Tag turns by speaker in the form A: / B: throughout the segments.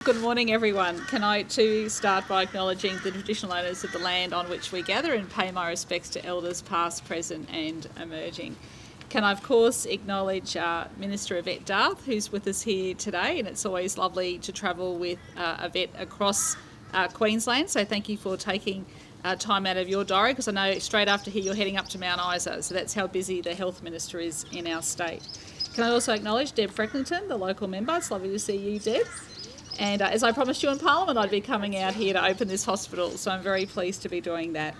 A: Good morning, everyone. Can I too start by acknowledging the traditional owners of the land on which we gather and pay my respects to elders past, present and emerging. Can I of course acknowledge Minister Yvette Darth, who's with us here today, and it's always lovely to travel with Yvette across Queensland, so thank you for taking time out of your diary, because I know straight after here you're heading up to Mount Isa, so that's how busy the Health Minister is in our state. Can I also acknowledge Deb Frecklington, the local member. It's lovely to see you, Deb. And as I promised you in Parliament, I'd be coming out here to open this hospital, so I'm very pleased to be doing that.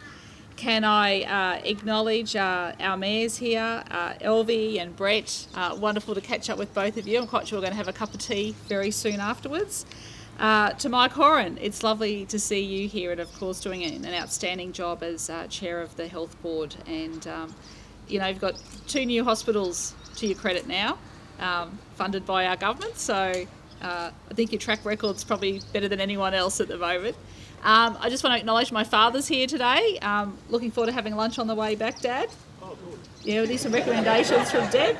A: Can I acknowledge our mayors here, Elvie and Brett. Wonderful to catch up with both of you. I'm quite sure we're going to have a cup of tea very soon afterwards. To Mike Horan, it's lovely to see you here, and of course doing an outstanding job as Chair of the Health Board. And you've got 2 new hospitals to your credit now, funded by our government, so I think your track record's probably better than anyone else at the moment. I just want to acknowledge my father's here today. Looking forward to having lunch on the way back, Dad.
B: Oh, good.
A: Yeah, we need some recommendations from Deb.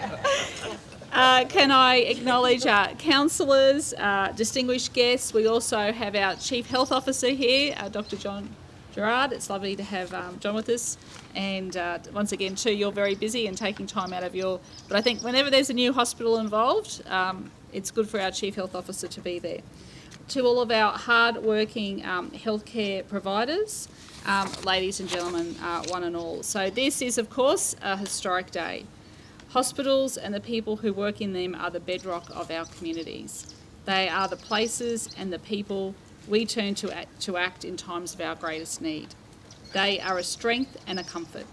A: Can I acknowledge councillors, distinguished guests. We also have our Chief Health Officer here, Dr. John Gerard. It's lovely to have John with us. And once again, too, you're very busy and taking time out of But I think whenever there's a new hospital involved, it's good for our Chief Health Officer to be there. To all of our hard-working healthcare providers, ladies and gentlemen, one and all. So this is, of course, a historic day. Hospitals and the people who work in them are the bedrock of our communities. They are the places and the people we turn to act in times of our greatest need. They are a strength and a comfort.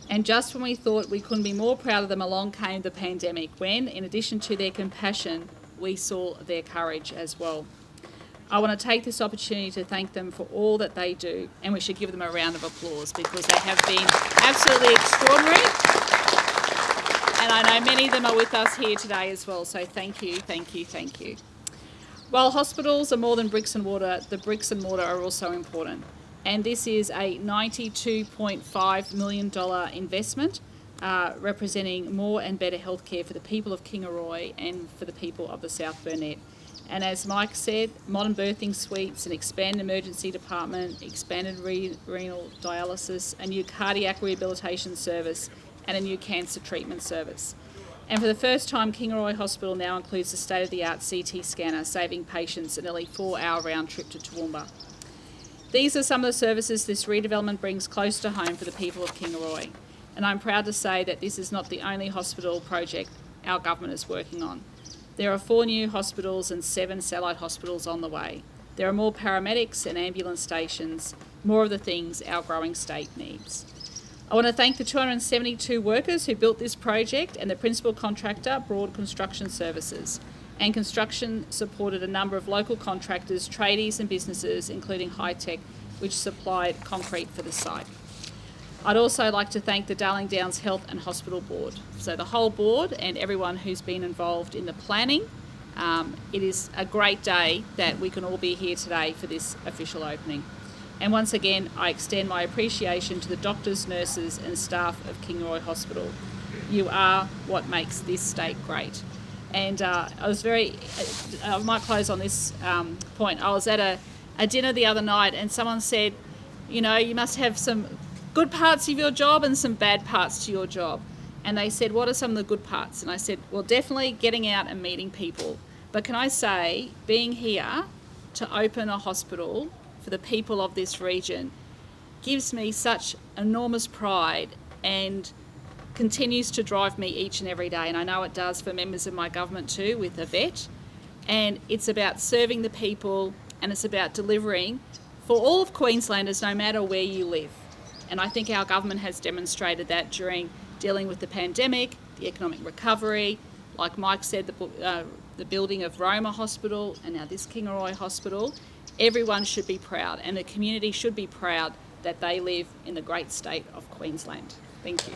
A: And just when we thought we couldn't be more proud of them, along came the pandemic, when, in addition to their compassion, we saw their courage as well. I want to take this opportunity to thank them for all that they do, and we should give them a round of applause because they have been absolutely extraordinary. And I know many of them are with us here today as well, so thank you, thank you, thank you. While hospitals are more than bricks and mortar, the bricks and mortar are also important. And this is a $92.5 million investment representing more and better healthcare for the people of Kingaroy and for the people of the South Burnett. And as Mike said, modern birthing suites, an expanded emergency department, expanded renal dialysis, a new cardiac rehabilitation service and a new cancer treatment service. And for the first time, Kingaroy Hospital now includes a state-of-the-art CT scanner, saving patients a nearly 4-hour round trip to Toowoomba. These are some of the services this redevelopment brings close to home for the people of Kingaroy. And I'm proud to say that this is not the only hospital project our government is working on. There are 4 new hospitals and 7 satellite hospitals on the way. There are more paramedics and ambulance stations, more of the things our growing state needs. I want to thank the 272 workers who built this project and the principal contractor, Broad Construction Services. And construction supported a number of local contractors, tradies and businesses, including High Tech, which supplied concrete for the site. I'd also like to thank the Darling Downs Health and Hospital Board. So the whole board and everyone who's been involved in the planning. It is a great day that we can all be here today for this official opening. And once again, I extend my appreciation to the doctors, nurses and staff of Kingaroy Hospital. You are what makes this state great. And I might close on this point. I was at a dinner the other night and someone said, you must have some good parts of your job and some bad parts to your job. And they said, what are some of the good parts? And I said, well, definitely getting out and meeting people. But can I say, being here to open a hospital for the people of this region gives me such enormous pride and continues to drive me each and every day. And I know it does for members of my government too, with Yvette. And it's about serving the people, and it's about delivering for all of Queenslanders, no matter where you live. And I think our government has demonstrated that during dealing with the pandemic, the economic recovery, like Mike said, the building of Roma Hospital and now this Kingaroy Hospital. Everyone should be proud, and the community should be proud that they live in the great state of Queensland. Thank you.